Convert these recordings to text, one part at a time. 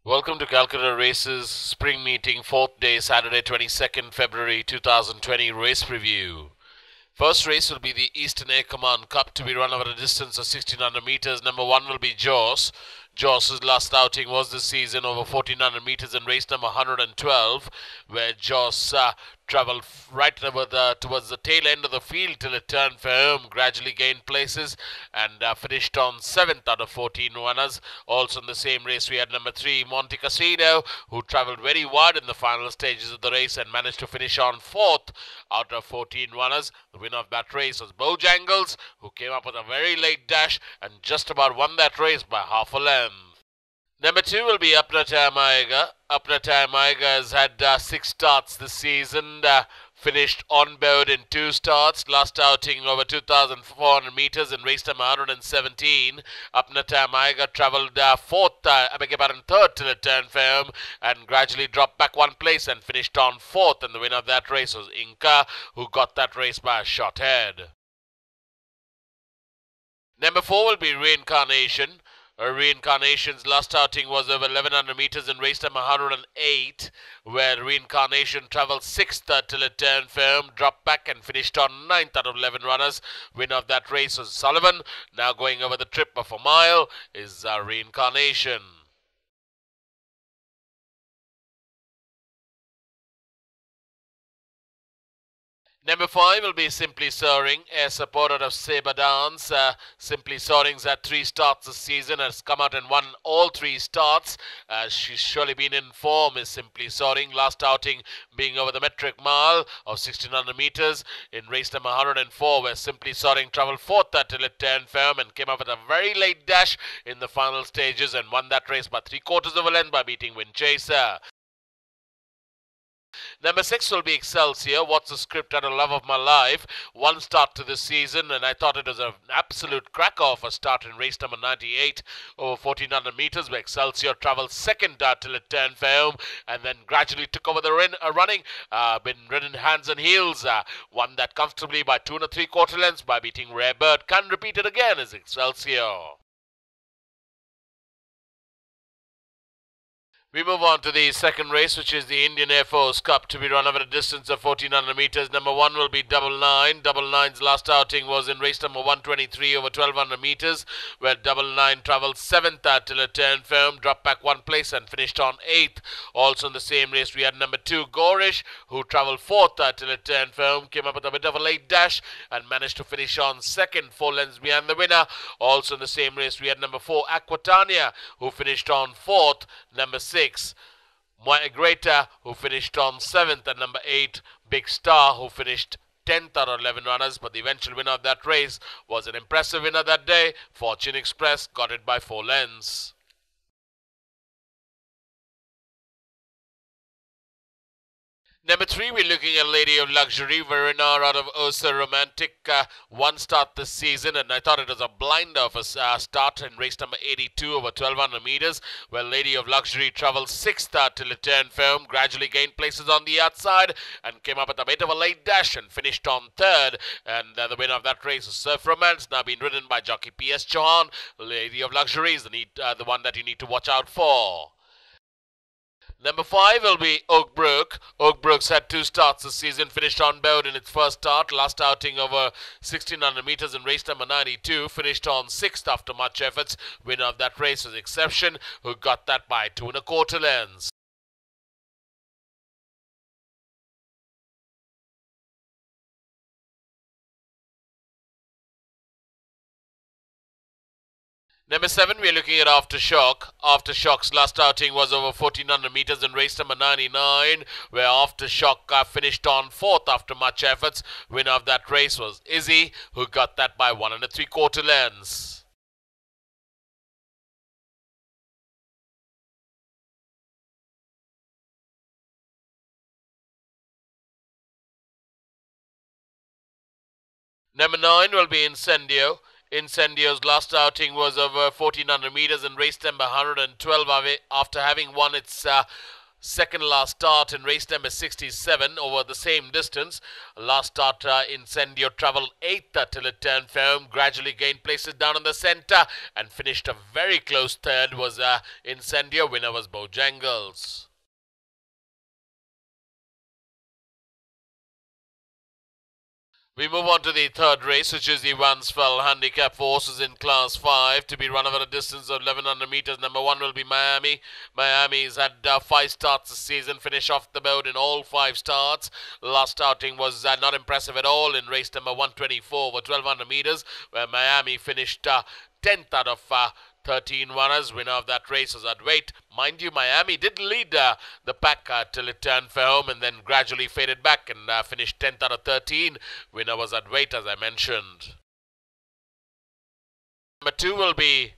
Welcome to Calcutta Races Spring Meeting, 4th day, Saturday, 22nd February 2020 race review. First race will be the Eastern Air Command Cup to be run over a distance of 1600 meters. Number 1 will be Joss. Joss's last outing was this season over 1400 meters in race number 112, where Joss travelled right towards the tail end of the field till it turned for home, gradually gained places and finished on 7th out of 14 runners. Also in the same race we had number 3 MONTECASINO, who travelled very wide in the final stages of the race and managed to finish on 4th out of 14 runners. The winner of that race was Bojangles, who came up with a very late dash and just about won that race by half a length. Number 2 will be Apnata Maiga. Apnata Maiga has had 6 starts this season, finished on board in 2 starts. Last outing over 2,400 meters in race number 117. Apnata Maiga travelled 3rd till it turned for home and gradually dropped back 1 place and finished on 4th. And the winner of that race was Inca, who got that race by a shot head. Number 4 will be Reincarnation. Reincarnation's last outing was over 1100 meters in race number 108, where Reincarnation travelled 6th till it turned firm, dropped back and finished on 9th out of 11 runners. Winner of that race was Sullivan. Now going over the trip of a mile is Reincarnation. Number 5 will be Simply Soaring, a supporter of Sabre Dance. Simply Soaring's had 3 starts this season, has come out and won all 3 starts. She's surely been in form, is Simply Soaring. Last outing being over the metric mile of 1600 meters in race number 104, where Simply Soaring travelled 4th till it turned firm and came up with a very late dash in the final stages and won that race by 3/4 of a length by beating Windchaser. Number 6 will be Excelsior. What's the script and a love of my life? 1 start to this season, and I thought it was an absolute cracker of a start in race number 98 over 1400 meters, where Excelsior travelled 2nd till it turned for home, and then gradually took over the running. Been ridden hands and heels. Won that comfortably by 2 3/4 lengths by beating Rare Bird. Can repeat it again as Excelsior. We move on to the second race, which is the Indian Air Force Cup to be run over a distance of 1400 meters. Number 1 will be Double Nine. Double Nine's last outing was in race number 123 over 1200 meters, where Double Nine travelled 7th till it turned firm, dropped back 1 place and finished on 8th. Also in the same race, we had number 2 Gorish, who travelled 4th till it turned firm, came up with a bit of a late dash and managed to finish on 2nd, 4 lengths behind the winner. Also in the same race, we had number 4 Aquitania, who finished on 4th. Number 6 Greater, who finished on 7th, and number 8 Big Star, who finished 10th out of 11 runners, but the eventual winner of that race was an impressive winner that day. Fortune Express got it by 4 lengths. Number 3, we're looking at Lady of Luxury, Verena out of Ursa Romantic. 1 start this season, and I thought it was a blinder of a start in race number 82 over 1200 meters, where Lady of Luxury travelled 6th till it turned firm, gradually gained places on the outside, and came up with a bit of a late dash and finished on 3rd. And the winner of that race is Surf Romance, now being ridden by jockey P.S. Chauhan. Lady of Luxury is the one that you need to watch out for. Number 5 will be Oak Brook. Oak Brook's had 2 starts this season, finished on board in its first start. Last outing over 1600 meters in race number 92, finished on 6th after much efforts. Winner of that race was Exception, who got that by 2 1/4 lengths. Number 7, we're looking at Aftershock. Aftershock's last outing was over 1400 meters in race number 99, where Aftershock finished on 4th after much efforts. Winner of that race was Izzy, who got that by 1 3/4 lengths. Number 9 will be Incendio. Incendio's last outing was over 1400 meters in race number 112 after having won its second last start in race number 67 over the same distance. Last start Incendio travelled 8th till it turned firm, gradually gained places down in the centre and finished a very close third was Incendio. Winner was Bojangles. We move on to the third race, which is the Wansfell Handicap for horses in Class 5 to be run over a distance of 1100 metres. Number 1 will be Miami. Miami's had 5 starts this season, finish off the board in all 5 starts. Last outing was not impressive at all in race number 124 over 1200 metres, where Miami finished 10th out of 13 runners. Winner of that race was at weight. Mind you, Miami did lead the pack till it turned for home and then gradually faded back and finished 10th out of 13. Winner was at weight, as I mentioned. Number 2 will be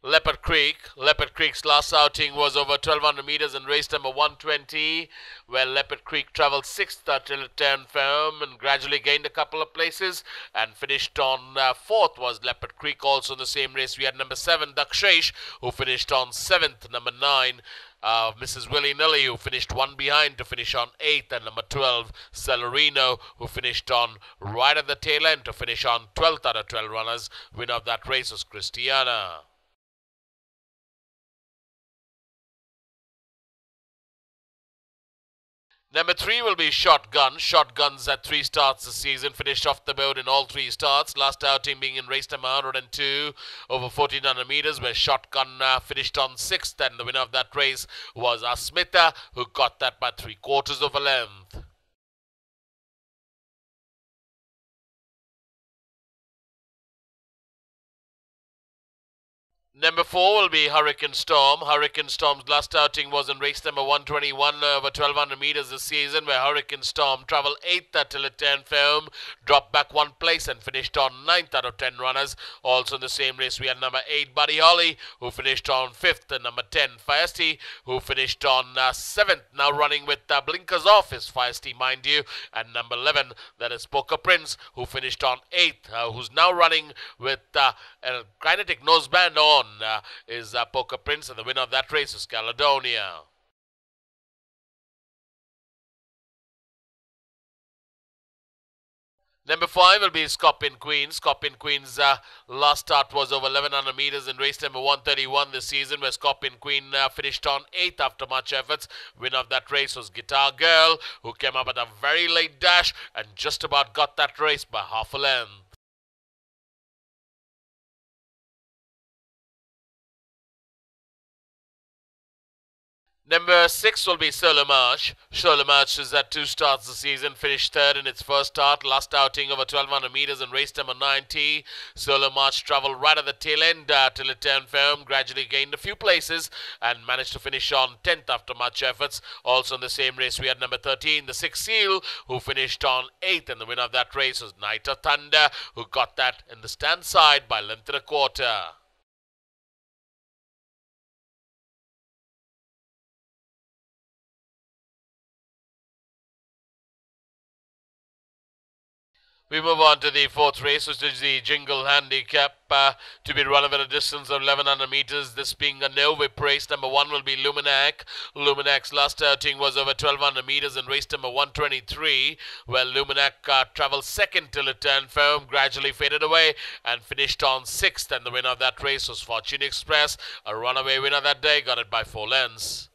Leopard Creek. Leopard Creek's last outing was over 1200 metres in race number 120, where Leopard Creek travelled 6th till it turned firm and gradually gained a couple of places and finished on 4th was Leopard Creek. Also in the same race we had number 7 Dakshesh, who finished on 7th. Number 9 Mrs. Willy-Nilly, who finished 1 behind to finish on 8th, and number 12 Celerino, who finished on right at the tail end to finish on 12th out of 12 runners. Winner of that race was Christiana. Number 3 will be Shotgun. Shotgun's had 3 starts this season, finished off the board in all 3 starts. Last outing being in race number 102 over 1400 metres, where Shotgun finished on 6th, and the winner of that race was Asmita, who got that by 3/4 of a length. Number 4 will be Hurricane Storm. Hurricane Storm's last outing was in race number 121 over 1200 metres this season, where Hurricane Storm travelled 8th till it turned firm, dropped back 1 place and finished on 9th out of 10 runners. Also in the same race we had number 8 Buddy Holly, who finished on 5th, and number 10 Feisty, who finished on 7th, now running with blinkers off is Feisty, mind you, and number 11, that is Poker Prince, who finished on 8th, who's now running with a kinetic noseband on. Is Poker Prince, and the winner of that race is Caledonia. Number 5 will be Scorpion Queen. Scorpion Queen's last start was over 1100 metres in race number 131 this season, where Scorpion Queen finished on 8th after much efforts. Winner of that race was Guitar Girl, who came up at a very late dash and just about got that race by half a length. Number 6 will be Solar March. Solar March has had 2 starts this season, finished 3rd in its first start. Last outing over 1200 metres in race number 90. Solar March travelled right at the tail end till it turned firm, gradually gained a few places and managed to finish on 10th after much efforts. Also in the same race we had number 13, the 6 Seal, who finished on 8th, and the winner of that race was Night of Thunder, who got that in the stand side by length and a quarter. We move on to the 4th race, which is the Jingle Handicap to be run over a distance of 1100 metres. This being a no-whip race. Number 1 will be Luminac. Luminac's last outing was over 1200 metres in race number 123, where Luminac travelled 2nd till it turned firm, gradually faded away and finished on 6th, and the winner of that race was Fortune Express. A runaway winner that day, got it by 4 lengths.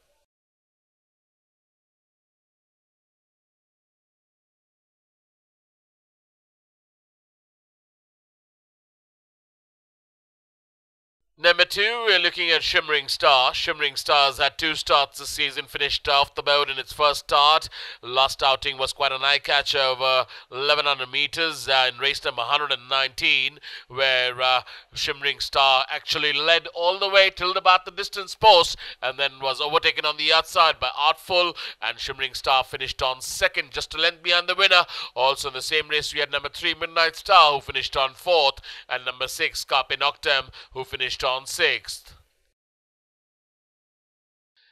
Number 2, we're looking at Shimmering Star. Shimmering Star's had 2 starts this season, finished off the board in its first start. Last outing was quite an eye-catcher over 1100 metres in race number 119, where Shimmering Star actually led all the way till about the distance post and then was overtaken on the outside by Artful, and Shimmering Star finished on 2nd, just a length behind the winner. Also in the same race we had number 3 Midnight Star, who finished on 4th, and number 6 Carpe Noctem, who finished on 6th.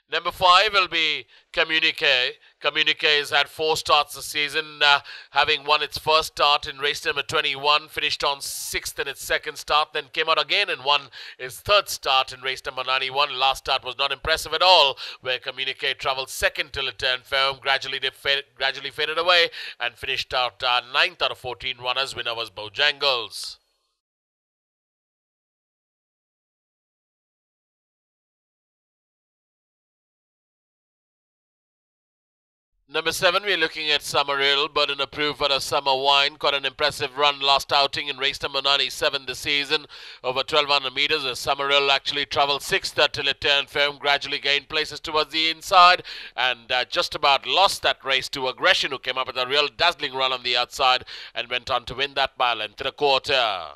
Number 5 will be Communique. Communique has had 4 starts this season, having won its first start in race number 21, finished on 6th in its second start, then came out again and won its third start in race number 91. Last start was not impressive at all, where Communique travelled second till it turned firm, gradually faded away, and finished out 9th out of 14 runners. Winner was Bojangles. Number 7, we're looking at Summerhill, Burden approved for a summer wine. Got an impressive run last outing in race number 97 this season, over 1200 meters. As Summerhill actually travelled 6th till it turned firm, gradually gained places towards the inside, and just about lost that race to Aggression, who came up with a real dazzling run on the outside and went on to win that by a length and a quarter.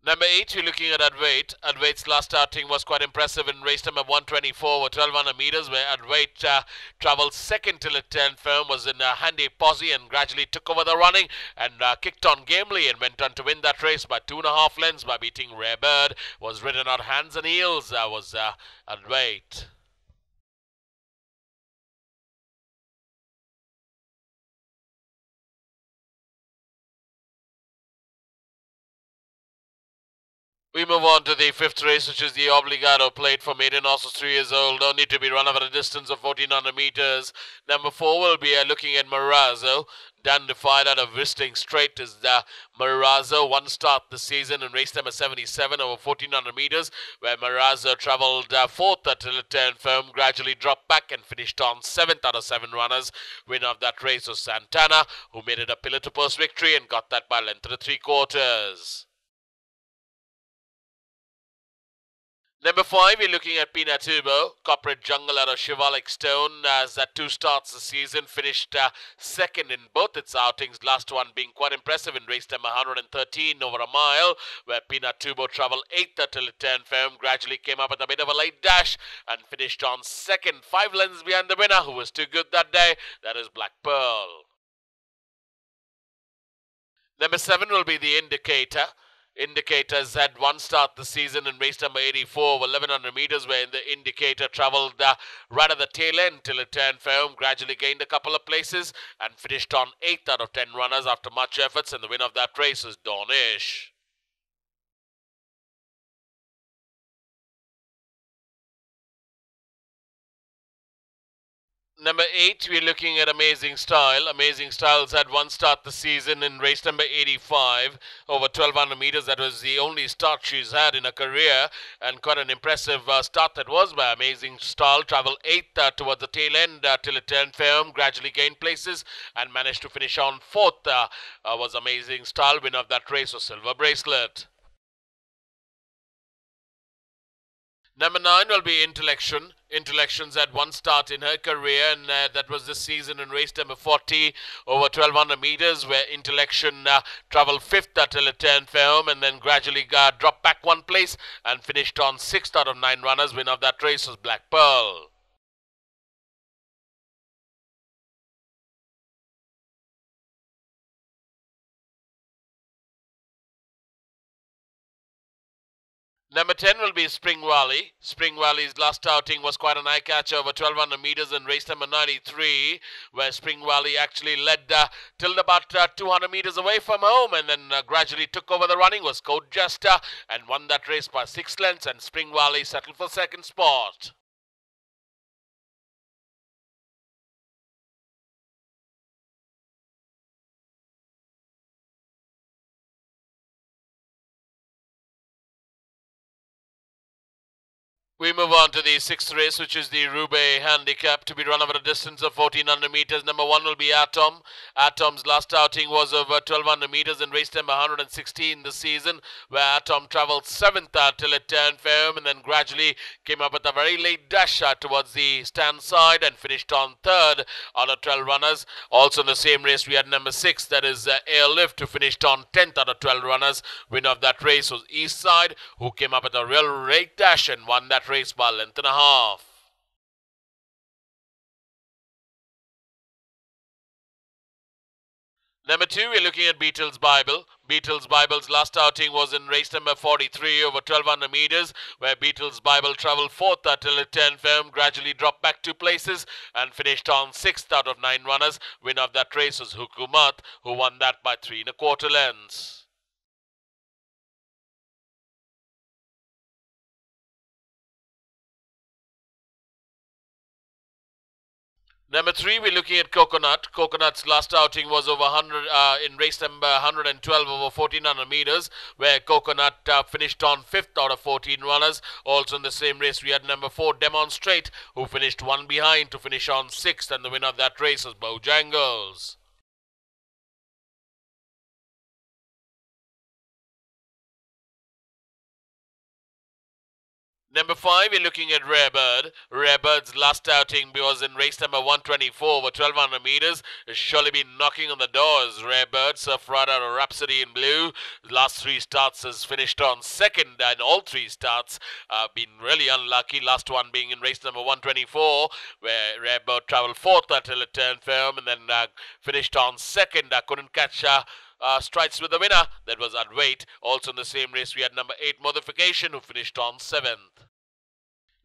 Number 8, we're looking at Advait. Advait's last outing was quite impressive in race number 124 over 1200 meters, where Advait travelled second till it turned firm, was in a handy posse and gradually took over the running and kicked on gamely and went on to win that race by 2.5 lengths by beating Rare Bird. Was ridden on hands and heels, was Advait. We move on to the 5th race, which is the Obligado Plate for maiden horses 3 years old. Don't need to be run over a distance of 1400 meters. Number 4 will be looking at Marazzo. Dandified out of Whistling Straight is the Marazzo. One start this season in race number 77 over 1400 meters, where Marazzo travelled 4th till it turned firm, gradually dropped back and finished on 7th out of 7 runners. Winner of that race was Santana, who made it a pillar to post victory and got that by length of 3/4. Number 5, we're looking at Pinatubo. Corporate Jungle out of Shivalik Stone has 2 starts this season, finished second in both its outings, last one being quite impressive in race number 113 over a mile, where Pinatubo travelled 8th till it turned firm, gradually came up with a bit of a late dash and finished on second, 5 lengths behind the winner, who was too good that day. That is Black Pearl. Number 7 will be the Indicator. Indicator's had 1 start this season in race number 84 over 1100 meters, where the Indicator travelled right at the tail end till it turned firm, gradually gained a couple of places and finished on 8th out of 10 runners after much efforts, and the winner of that race is Dawnish. Number 8, we're looking at Amazing Style. Amazing Style's had 1 start this season in race number 85 over 1200 meters. That was the only start she's had in her career, and quite an impressive start that was by Amazing Style. Travelled 8th towards the tail end till it turned firm, gradually gained places and managed to finish on 4th. Was Amazing Style. Winner of that race was Silver Bracelet. Number 9 will be Intellection. Intellection's had 1 start in her career, and that was this season in race number 40 over 1200 meters, where Intellection travelled 5th till it turned firm and then gradually dropped back 1 place and finished on 6th out of 9 runners. Winner of that race was Black Pearl. Number 10 will be Spring Valley. Spring Valley's last outing was quite an eye-catcher over 1200 meters in race number 93, where Spring Valley actually led till about 200 meters away from home and then gradually took over the running, was Code Jester, and won that race by 6 lengths, and Spring Valley settled for second spot. We move on to the 6th race, which is the Roubaix Handicap, to be run over a distance of 1400 meters. Number 1 will be Atom. Atom's last outing was over 1200 meters in race number 116 this season, where Atom travelled 7th till it turned firm and then gradually came up with a very late dash towards the stand side and finished on 3rd out of 12 runners. Also in the same race, we had number 6, that is Airlift, who finished on 10th out of 12 runners. Winner of that race was East Side, who came up with a real late dash and won that race by a length and a half. Number 2, we're looking at Beatles Bible. Beatles Bible's last outing was in race number 43 over 1200 meters, where Beatles Bible travelled fourth till a 10 firm, gradually dropped back 2 places and finished on 6th out of 9 runners. Winner of that race was Hukumat, who won that by 3 1/4 lengths. Number 3, we're looking at Coconut. Coconut's last outing was over 100 in race number 112 over 1400 meters, where Coconut finished on 5th out of 14 runners. Also in the same race, we had number 4, Demonstrate, who finished 1 behind to finish on 6th, and the winner of that race was Bojangles. Number 5, we're looking at Rare Bird. Rare Bird's last outing was in race number 124 over 1200 meters. Has surely been knocking on the doors. Rare Bird, Surf Rider or Rhapsody in Blue. The last 3 starts has finished on 2nd, and all 3 starts have been really unlucky. Last one being in race number 124, where Rare Bird travelled 4th until it turned firm, and then finished on 2nd. Couldn't catch strides with the winner. That was at weight. Also in the same race, we had number 8, Modification, who finished on 7th.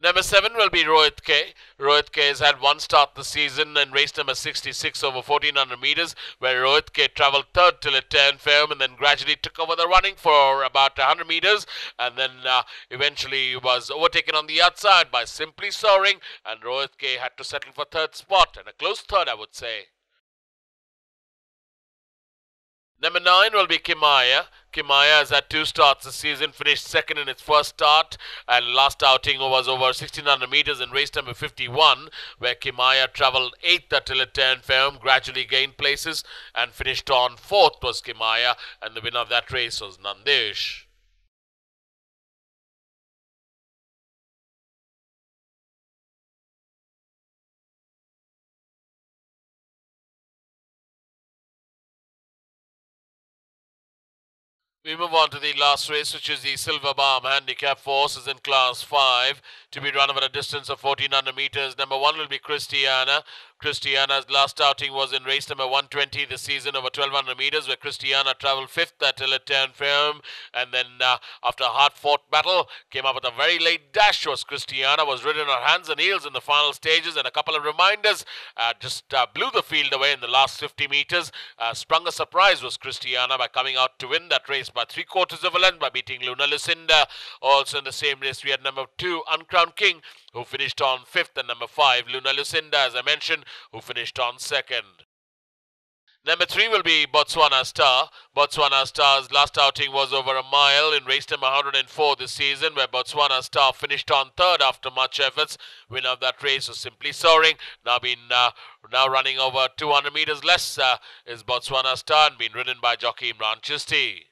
Number 7 will be Rohit K. Rohit K has had 1 start this season in race number 66 over 1400 meters, where Rohit K travelled 3rd till it turned firm and then gradually took over the running for about 100 meters, and then eventually was overtaken on the outside by Simply Soaring, and Rohit K had to settle for 3rd spot, and a close 3rd, I would say. Number 9 will be Kimaya. Kimaya has had 2 starts this season, finished 2nd in its first start, and last outing was over 1600 meters in race number 51, where Kimaya travelled 8th till it turned firm, gradually gained places, and finished on 4th was Kimaya, and the winner of that race was Nandish. We move on to the last race, which is the Silver Balm Handicap Forces in Class 5, to be run over a distance of 1400 meters. Number 1 will be Christiana. Christiana's last outing was in race number 120 this season over 1200 meters, where Christiana travelled 5th till it turned firm, and then after a hard-fought battle, came up with a very late dash. Was Christiana, was ridden on hands and heels in the final stages, and a couple of reminders just blew the field away in the last 50 meters. Sprung a surprise was Christiana by coming out to win that race by 3/4 of a length by beating Luna Lucinda. Also in the same race, we had number 2, Uncrowned King, who finished on 5th, and number 5, Luna Lucinda, as I mentioned, who finished on 2nd. Number 3 will be Botswana Star. Botswana Star's last outing was over a mile in race number 104 this season, where Botswana Star finished on 3rd after much efforts. Winner of that race was Simply Soaring. Now running over 200 meters less is Botswana Star, and been ridden by jockey Imran Chisti.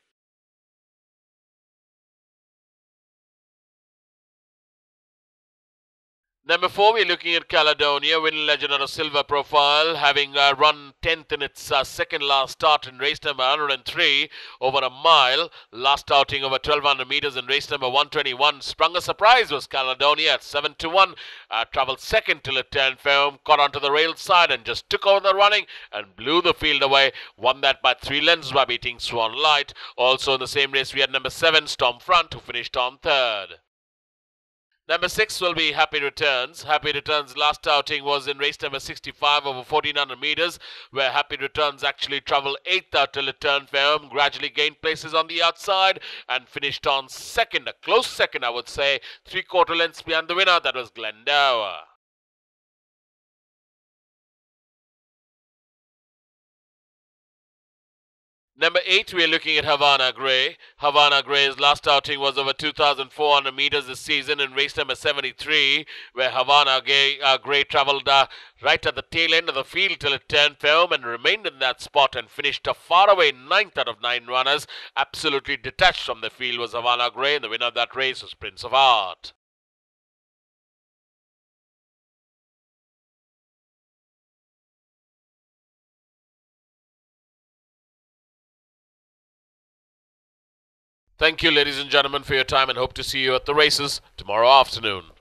Number 4, we're looking at Caledonia, winning legend on a silver profile, having run 10th in its second last start in race number 103 over a mile. Last outing over 1200 meters in race number 121. Sprung a surprise was Caledonia at 7-1. Travelled 2nd till it turned firm, caught onto the rail side and just took over the running and blew the field away. Won that by 3 lengths by beating Swan Light. Also in the same race, we had number 7, Stormfront, who finished on 3rd. Number 6 will be Happy Returns. Happy Returns' last outing was in race number 65 over 1400 meters, where Happy Returns actually travelled 8th out till it turned firm, gradually gained places on the outside, and finished on 2nd, a close 2nd, I would say, 3/4 lengths behind the winner, that was Glendower. Number 8, we are looking at Havana Grey. Havana Grey's last outing was over 2,400 meters this season in race number 73, where Havana Grey travelled right at the tail end of the field till it turned firm and remained in that spot and finished a faraway 9th out of 9 runners. Absolutely detached from the field was Havana Grey, and the winner of that race was Prince of Art. Thank you, ladies and gentlemen, for your time, and hope to see you at the races tomorrow afternoon.